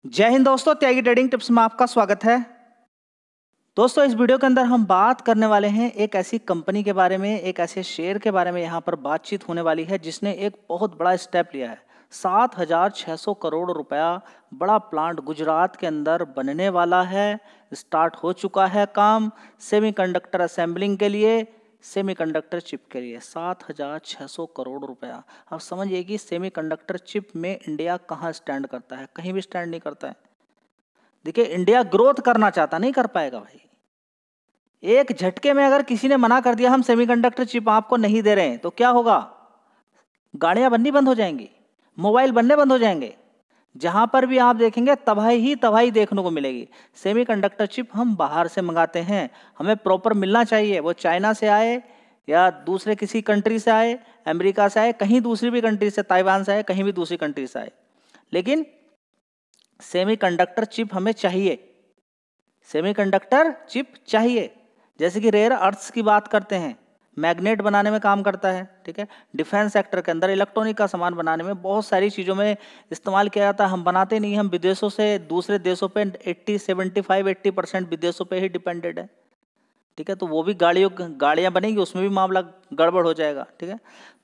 जय हिंद दोस्तों, त्यागी trading tips में आपका स्वागत है। दोस्तों, इस वीडियो के अंदर हम बात करने वाले हैं एक ऐसी कंपनी के बारे में, एक ऐसे शेयर के बारे में यहाँ पर बातचीत होने वाली है जिसने एक बहुत बड़ा स्टेप लिया है। 7,600 करोड़ रुपया बड़ा प्लांट गुजरात के अंदर बनने वाला है। स्टार्ट हो चुका है काम सेमीकंडक्टर असेंबलिंग के लिए, सेमीकंडक्टर चिप के लिए। 7,600 करोड़ रुपया। अब समझिए कि सेमीकंडक्टर चिप में इंडिया कहाँ स्टैंड करता है। कहीं भी स्टैंड नहीं करता है। देखिए, इंडिया ग्रोथ करना चाहता, नहीं कर पाएगा भाई। एक झटके में अगर किसी ने मना कर दिया हम सेमीकंडक्टर चिप आपको नहीं दे रहे हैं, तो क्या होगा? गाड़ियां बननी बंद हो जाएंगी, मोबाइल बनने बंद हो जाएंगे। जहां पर भी आप देखेंगे तबाही ही तबाही देखने को मिलेगी। सेमीकंडक्टर चिप हम बाहर से मंगाते हैं, हमें प्रॉपर मिलना चाहिए। वो चाइना से आए या दूसरे किसी कंट्री से आए, अमेरिका से आए, कहीं दूसरी भी कंट्री से, ताइवान से आए, कहीं भी दूसरी कंट्री से आए, लेकिन सेमीकंडक्टर चिप हमें चाहिए। सेमीकंडक्टर चिप चाहिए। जैसे कि रेयर अर्थ्स की बात करते हैं, मैग्नेट बनाने में काम करता है, ठीक है। डिफेंस सेक्टर के अंदर इलेक्ट्रॉनिक का सामान बनाने में बहुत सारी चीज़ों में इस्तेमाल किया जाता है। हम बनाते नहीं, हम विदेशों से दूसरे देशों पे 80% विदेशों पे ही डिपेंडेड है, ठीक है। तो वो भी गाड़ियाँ बनेंगी, उसमें भी मामला गड़बड़ हो जाएगा, ठीक है।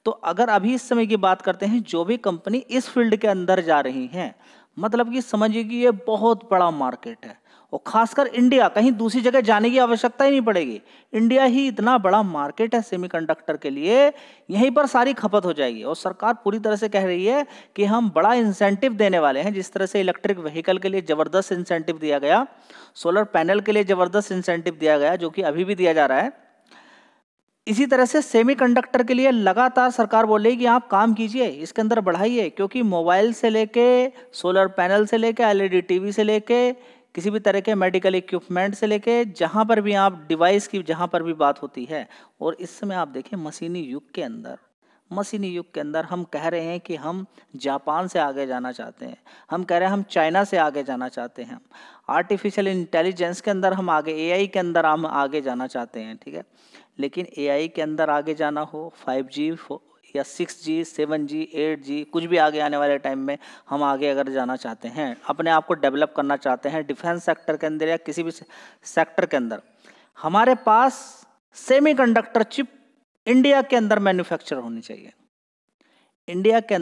तो अगर अभी इस समय की बात करते हैं, जो भी कंपनी इस फील्ड के अंदर जा रही हैं, मतलब कि समझिए कि ये बहुत बड़ा मार्केट है और खासकर इंडिया, कहीं दूसरी जगह जाने की आवश्यकता ही नहीं पड़ेगी। इंडिया ही इतना बड़ा मार्केट है सेमीकंडक्टर के लिए, यहीं पर सारी खपत हो जाएगी। और सरकार पूरी तरह से कह रही है कि हम बड़ा इंसेंटिव देने वाले हैं। जिस तरह से इलेक्ट्रिक व्हीकल के लिए ज़बरदस्त इंसेंटिव दिया गया, सोलर पैनल के लिए ज़बरदस्त इंसेंटिव दिया गया, जो कि अभी भी दिया जा रहा है, इसी तरह से सेमीकंडक्टर के लिए लगातार सरकार बोल रही है कि आप काम कीजिए, इसके अंदर बढ़ाइए। क्योंकि मोबाइल से लेके, सोलर पैनल से लेके, एलईडी टीवी से लेके, किसी भी तरह के मेडिकल इक्विपमेंट से लेके, जहाँ पर भी आप डिवाइस की जहाँ पर भी बात होती है। और इस समय आप देखें मशीनी युग के अंदर हम कह रहे हैं कि हम जापान से आगे जाना चाहते हैं, हम कह रहे हैं हम चाइना से आगे जाना चाहते हैं, आर्टिफिशियल इंटेलिजेंस के अंदर हम आगे, एआई के अंदर हम आगे जाना चाहते हैं, ठीक है। लेकिन एआई के अंदर आगे जाना हो, 5G या 6G, 7G, 8G, कुछ भी आगे आने वाले टाइम में हम आगे अगर जाना चाहते हैं, अपने आप को डेवलप करना चाहते हैं डिफेंस सेक्टर के अंदर या किसी भी सेक्टर के अंदर, हमारे पास सेमीकंडक्टर चिप इंडिया के अंदर मैन्युफैक्चर होनी चाहिए। इंडिया के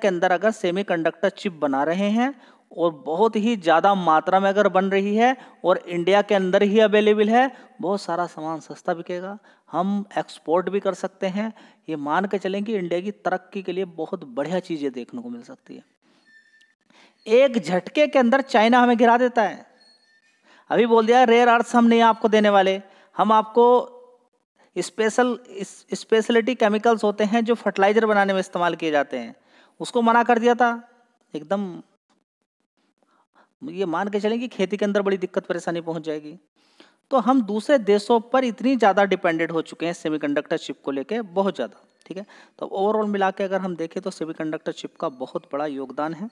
अंदर अगर सेमीकंडक्टर चिप बना रहे हैं और बहुत ही ज़्यादा मात्रा में अगर बन रही है और इंडिया के अंदर ही अवेलेबल है, बहुत सारा सामान सस्ता बिकेगा, हम एक्सपोर्ट भी कर सकते हैं। ये मान के चलें कि इंडिया की तरक्की के लिए बहुत बढ़िया चीज़ें देखने को मिल सकती है। एक झटके के अंदर चाइना हमें गिरा देता है। अभी बोल दिया रेयर अर्थ्स हम नहीं आपको देने वाले, हम आपको स्पेशलिटी केमिकल्स होते हैं जो फर्टिलाइजर बनाने में इस्तेमाल किए जाते हैं, उसको मना कर दिया था। एकदम ये मान के चलें कि खेती के अंदर बड़ी दिक्कत परेशानी पहुंच जाएगी। तो हम दूसरे देशों पर इतनी ज़्यादा डिपेंडेंट हो चुके हैं सेमीकंडक्टर चिप को लेके, बहुत ज़्यादा, ठीक है। तो ओवरऑल मिला के अगर हम देखें तो सेमीकंडक्टर चिप का बहुत बड़ा योगदान है।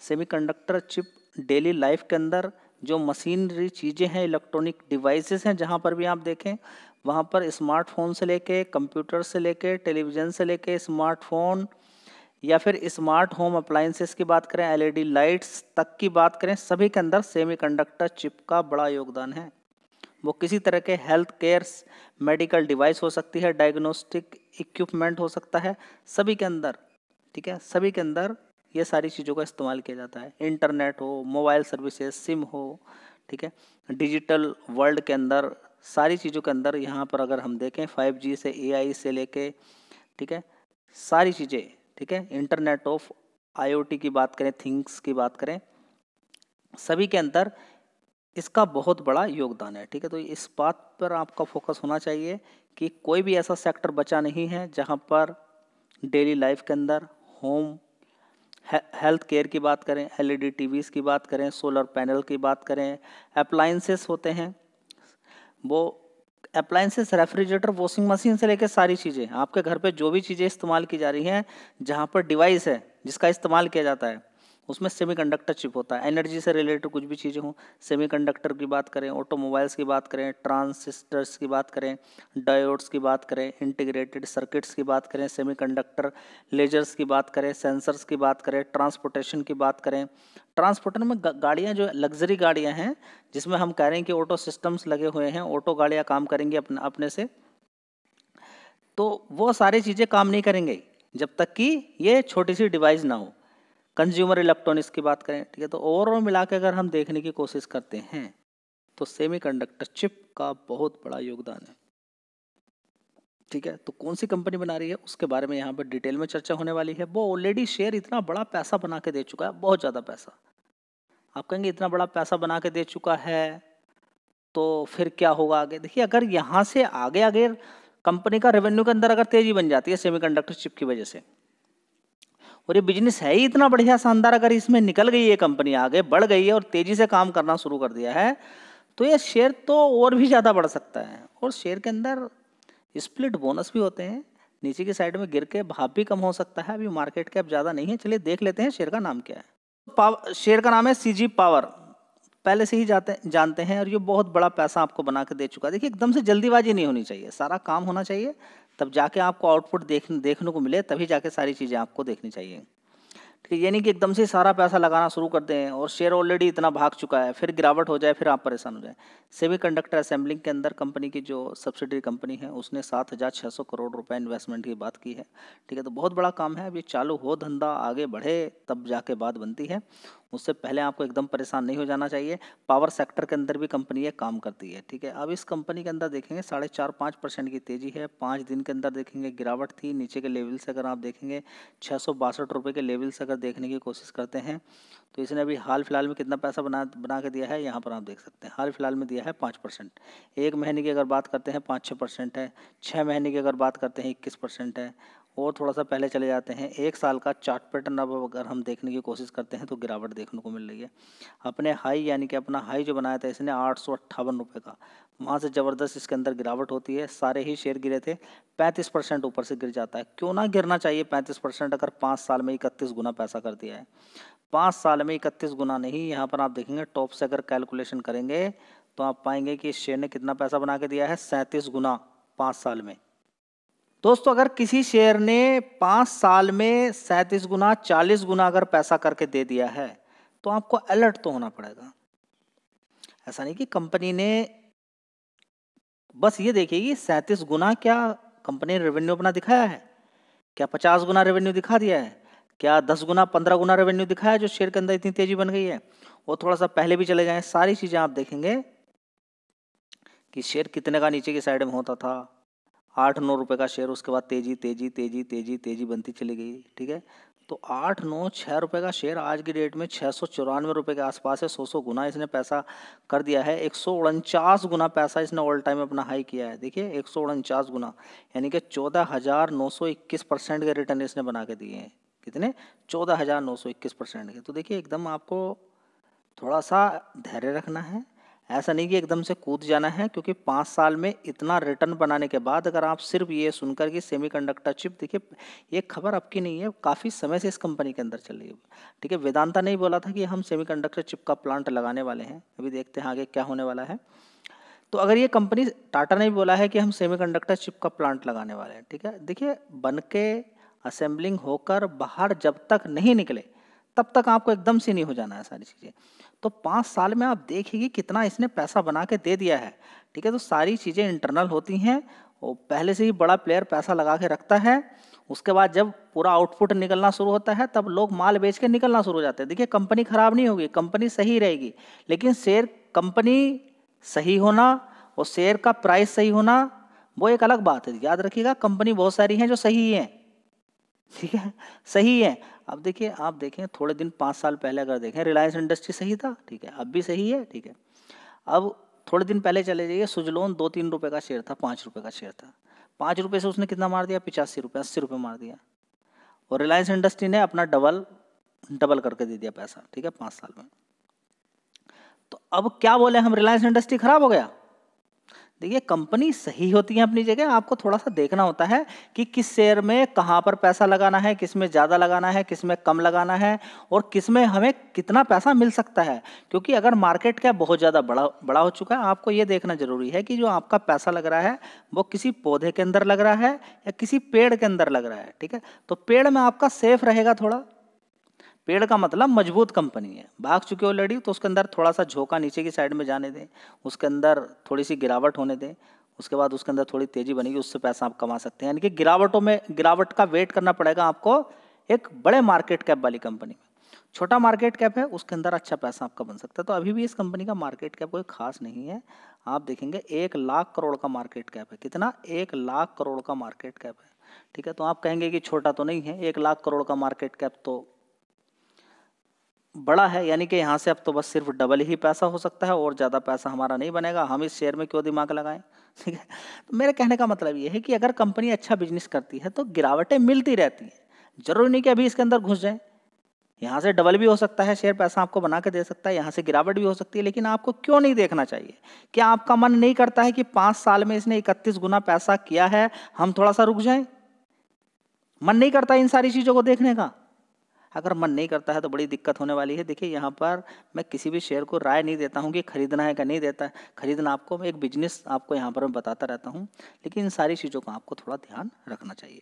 सेमीकंडक्टर चिप डेली लाइफ के अंदर जो मशीनरी चीज़ें हैं, इलेक्ट्रॉनिक डिवाइसेस हैं, जहाँ पर भी आप देखें वहाँ पर स्मार्टफोन से लेके, कंप्यूटर से लेके, टेलीविज़न से लेके, स्मार्टफोन या फिर स्मार्ट होम अप्लायंसेस की बात करें, एलईडी लाइट्स तक की बात करें, सभी के अंदर सेमीकंडक्टर चिप का बड़ा योगदान है। वो किसी तरह के हेल्थ केयर मेडिकल डिवाइस हो सकती है, डायग्नोस्टिक इक्विपमेंट हो सकता है, सभी के अंदर, ठीक है, सभी के अंदर ये सारी चीज़ों का इस्तेमाल किया जाता है। इंटरनेट हो, मोबाइल सर्विसेज, सिम हो, ठीक है, डिजिटल वर्ल्ड के अंदर सारी चीज़ों के अंदर यहाँ पर अगर हम देखें 5G से एआई से लेके, ठीक है, सारी चीज़ें, ठीक है, इंटरनेट ऑफ IoT की बात करें, थिंग्स की बात करें, सभी के अंदर इसका बहुत बड़ा योगदान है, ठीक है। तो इस बात पर आपका फोकस होना चाहिए कि कोई भी ऐसा सेक्टर बचा नहीं है जहाँ पर डेली लाइफ के अंदर होम हेल्थ केयर की बात करें, एलईडी टीवीज़ की बात करें, सोलर पैनल की बात करें, अप्लायंसेस होते हैं, वो अप्लायंसेस रेफ्रिजरेटर, वॉशिंग मशीन से लेकर सारी चीज़ें, आपके घर पे जो भी चीज़ें इस्तेमाल की जा रही हैं, जहाँ पर डिवाइस है जिसका इस्तेमाल किया जाता है, उसमें सेमीकंडक्टर चिप होता है। एनर्जी से रिलेटेड कुछ भी चीज़ें हों, सेमीकंडक्टर की बात करें, ऑटोमोबाइल्स की बात करें, ट्रांजिस्टर्स की बात करें, डायोड्स की बात करें, इंटीग्रेटेड सर्किट्स की बात करें, सेमीकंडक्टर लेजर्स की बात करें, सेंसर्स की बात करें, ट्रांसपोर्टेशन की बात करें। ट्रांसपोर्टर में गाड़ियाँ जो लग्जरी गाड़ियाँ हैं, जिसमें हम कह रहे हैं कि ऑटो सिस्टम्स लगे हुए हैं, ऑटो गाड़ियाँ काम करेंगी अपने से, तो वो सारी चीज़ें काम नहीं करेंगे जब तक कि ये छोटी सी डिवाइस ना हो। कंज्यूमर इलेक्ट्रॉनिक्स की बात करें, ठीक है, तो ओवरऑल मिला के अगर हम देखने की कोशिश करते हैं तो सेमीकंडक्टर चिप का बहुत बड़ा योगदान है। ठीक है, तो कौन सी कंपनी बना रही है उसके बारे में यहाँ पर डिटेल में चर्चा होने वाली है। वो ऑलरेडी शेयर इतना बड़ा पैसा बना के दे चुका है, बहुत ज़्यादा पैसा। आप कहेंगे इतना बड़ा पैसा बना के दे चुका है तो फिर क्या होगा आगे। देखिए, अगर यहाँ से आगे आगे कंपनी का रेवेन्यू के अंदर अगर तेजी बन जाती है सेमीकंडक्टर चिप की वजह से, और ये बिजनेस है ही इतना बढ़िया शानदार, अगर इसमें निकल गई है कंपनी, आगे बढ़ गई है और तेजी से काम करना शुरू कर दिया है, तो ये शेयर तो और भी ज़्यादा बढ़ सकता है। और शेयर के अंदर स्प्लिट बोनस भी होते हैं, नीचे की साइड में गिर के भाव भी कम हो सकता है। अभी मार्केट कैप ज़्यादा नहीं है, चलिए देख लेते हैं शेयर का नाम क्या है। शेयर का नाम है सीजी पावर, पहले से ही जानते हैं, और ये बहुत बड़ा पैसा आपको बना के दे चुका है। देखिए, एकदम से जल्दीबाजी नहीं होनी चाहिए, सारा काम होना चाहिए, तब जाके आपको आउटपुट देखने को मिले, तभी जाके सारी चीज़ें आपको देखनी चाहिए। ठीक है, ये नहीं कि एकदम से सारा पैसा लगाना शुरू कर दें और शेयर ऑलरेडी इतना भाग चुका है, फिर गिरावट हो जाए, फिर आप परेशान हो जाए। सेमीकंडक्टर असेंबलिंग के अंदर कंपनी की जो सब्सिडरी कंपनी है उसने 7,600 करोड़ रुपए इन्वेस्टमेंट की बात की है। ठीक है, तो बहुत बड़ा काम है। अब ये चालू हो, धंधा आगे बढ़े, तब जाके बात बनती है, उससे पहले आपको एकदम परेशान नहीं हो जाना चाहिए। पावर सेक्टर के अंदर भी कंपनी ये काम करती है। ठीक है, अब इस कंपनी के अंदर देखेंगे 4.5-5% की तेजी है। 5 दिन के अंदर देखेंगे गिरावट थी, नीचे के लेवल से अगर आप देखेंगे 662 रुपये के लेवल से अगर देखने की कोशिश करते हैं तो इसने अभी हाल फिलहाल में कितना पैसा बना के दिया है, यहाँ पर आप देख सकते हैं। हाल फिलहाल में दिया है 5%। 1 महीने की अगर बात करते हैं 5-6% है। 6 महीने की अगर बात करते हैं 21% है। और थोड़ा सा पहले चले जाते हैं, 1 साल का चार्ट पैटर्न अब अगर हम देखने की कोशिश करते हैं तो गिरावट देखने को मिल रही है। अपने हाई, यानी कि अपना हाई जो बनाया था इसने 858 रुपये का, वहाँ से ज़बरदस्त इसके अंदर गिरावट होती है। सारे ही शेयर गिरे थे, 35% ऊपर से गिर जाता है। क्यों ना गिरना चाहिए 35%, अगर 5 साल में 31 गुना पैसा कर दिया है। 5 साल में 31 गुना नहीं, यहाँ पर आप देखेंगे टॉप से अगर कैलकुलेशन करेंगे तो आप पाएंगे कि इस शेयर ने कितना पैसा बना के दिया है, 37 गुना 5 साल में। दोस्तों, अगर किसी शेयर ने 5 साल में 37 गुना, 40 गुना अगर पैसा करके दे दिया है तो आपको अलर्ट तो होना पड़ेगा। ऐसा नहीं कि कंपनी ने बस ये देखिए 37 गुना, क्या कंपनी ने रेवेन्यू अपना दिखाया है? क्या 50 गुना रेवेन्यू दिखा दिया है? क्या 10 गुना, 15 गुना रेवेन्यू दिखाया है जो शेयर के अंदर इतनी तेजी बन गई है? और थोड़ा सा पहले भी चले जाएं, सारी चीजें आप देखेंगे कि शेयर कितने का नीचे की साइड में होता था, 8-9 रुपये का शेयर, उसके बाद तेजी तेजी तेजी तेजी तेजी बनती चली गई। ठीक है, तो 8-9-6 रुपये का शेयर आज की डेट में 694 रुपये के आसपास है। 100 गुना इसने पैसा कर दिया है। 149 गुना पैसा इसने ऑल टाइम अपना हाई किया है। देखिए, 149 गुना, यानी कि 14,921% के रिटर्न इसने बना के दिए हैं। कितने? 14,921% के। तो देखिए, एकदम आपको थोड़ा सा धैर्य रखना है, ऐसा नहीं कि एकदम से कूद जाना है, क्योंकि 5 साल में इतना रिटर्न बनाने के बाद अगर आप सिर्फ ये सुनकर कि सेमीकंडक्टर चिप, देखिए ये खबर अब की नहीं है, काफ़ी समय से इस कंपनी के अंदर चल रही है। ठीक है, वेदांता ने बोला था कि हम सेमीकंडक्टर चिप का प्लांट लगाने वाले हैं, अभी देखते हैं आगे क्या होने वाला है। तो अगर ये कंपनी, टाटा ने भी बोला है कि हम सेमीकंडक्टर चिप का प्लांट लगाने वाले हैं। ठीक है, देखिए बन के असेंबलिंग होकर बाहर जब तक नहीं निकले तब तक आपको एकदम से नहीं हो जाना है सारी चीज़ें। तो 5 साल में आप देखिए कितना इसने पैसा बना के दे दिया है। ठीक है, तो सारी चीज़ें इंटरनल होती हैं, और पहले से ही बड़ा प्लेयर पैसा लगा के रखता है, उसके बाद जब पूरा आउटपुट निकलना शुरू होता है तब लोग माल बेच के निकलना शुरू हो जाते हैं। देखिए, कंपनी खराब नहीं होगी, कंपनी सही रहेगी, लेकिन शेयर कंपनी सही होना और शेयर का प्राइस सही होना वो एक अलग बात है। याद रखिएगा, कंपनी बहुत सारी हैं जो सही हैं। ठीक है, सही है। अब देखिए, आप देखें थोड़े दिन 5 साल पहले अगर देखें, रिलायंस इंडस्ट्री सही था। ठीक है, अब भी सही है। ठीक है, अब थोड़े दिन पहले चले जाइए, सुजलोन 2-3 रुपये का शेयर था, 5 रुपये का शेयर था। 5 रुपये से उसने कितना मार दिया? 85 रुपये, 80 रुपये मार दिया। और रिलायंस इंडस्ट्री ने अपना डबल करके दे दिया पैसा। ठीक है, 5 साल में। तो अब क्या बोले हम, रिलायंस इंडस्ट्री खराब हो गया? देखिए कंपनी सही होती है अपनी जगह, आपको थोड़ा सा देखना होता है कि किस शेयर में कहाँ पर पैसा लगाना है, किस में ज़्यादा लगाना है, किस में कम लगाना है और किस में हमें कितना पैसा मिल सकता है। क्योंकि अगर मार्केट कैप बहुत ज़्यादा बड़ा हो चुका है, आपको ये देखना जरूरी है कि जो आपका पैसा लग रहा है वो किसी पौधे के अंदर लग रहा है या किसी पेड़ के अंदर लग रहा है। ठीक है, तो पेड़ में आपका सेफ रहेगा थोड़ा। पेड़ का मतलब मजबूत कंपनी है, भाग चुके हो ऑलरेडी तो उसके अंदर थोड़ा सा झोंका नीचे की साइड में जाने दें, उसके अंदर थोड़ी सी गिरावट होने दें, उसके बाद उसके अंदर थोड़ी तेजी बनेगी, उससे पैसा आप कमा सकते हैं। यानी कि गिरावट का वेट करना पड़ेगा आपको एक बड़े मार्केट कैप वाली कंपनी में। छोटा मार्केट कैप है उसके अंदर अच्छा पैसा आपका बन सकता है। तो अभी भी इस कंपनी का मार्केट कैप कोई खास नहीं है। आप देखेंगे 1 लाख करोड़ का मार्केट कैप है। कितना? 1 लाख करोड़ का मार्केट कैप है। ठीक है, तो आप कहेंगे कि छोटा तो नहीं है, 1 लाख करोड़ का मार्केट कैप तो बड़ा है, यानी कि यहाँ से अब तो बस सिर्फ डबल ही पैसा हो सकता है और ज़्यादा पैसा हमारा नहीं बनेगा, हम इस शेयर में क्यों दिमाग लगाएं। ठीक है, तो मेरे कहने का मतलब ये है कि अगर कंपनी अच्छा बिजनेस करती है तो गिरावटें मिलती रहती हैं, जरूरी नहीं कि अभी इसके अंदर घुस जाए। यहाँ से डबल भी हो सकता है, शेयर पैसा आपको बना के दे सकता है, यहाँ से गिरावट भी हो सकती है, लेकिन आपको क्यों नहीं देखना चाहिए? क्या आपका मन नहीं करता है कि 5 साल में इसने 31 गुना पैसा किया है, हम थोड़ा सा रुक जाएं? मन नहीं करता इन सारी चीज़ों को देखने का? अगर मन नहीं करता है तो बड़ी दिक्कत होने वाली है। देखिए यहाँ पर मैं किसी भी शेयर को राय नहीं देता हूँ कि खरीदना है कि नहीं देता है, खरीदना आपको, मैं एक बिजनेस आपको यहाँ पर मैं बताता रहता हूँ, लेकिन इन सारी चीज़ों का आपको थोड़ा ध्यान रखना चाहिए।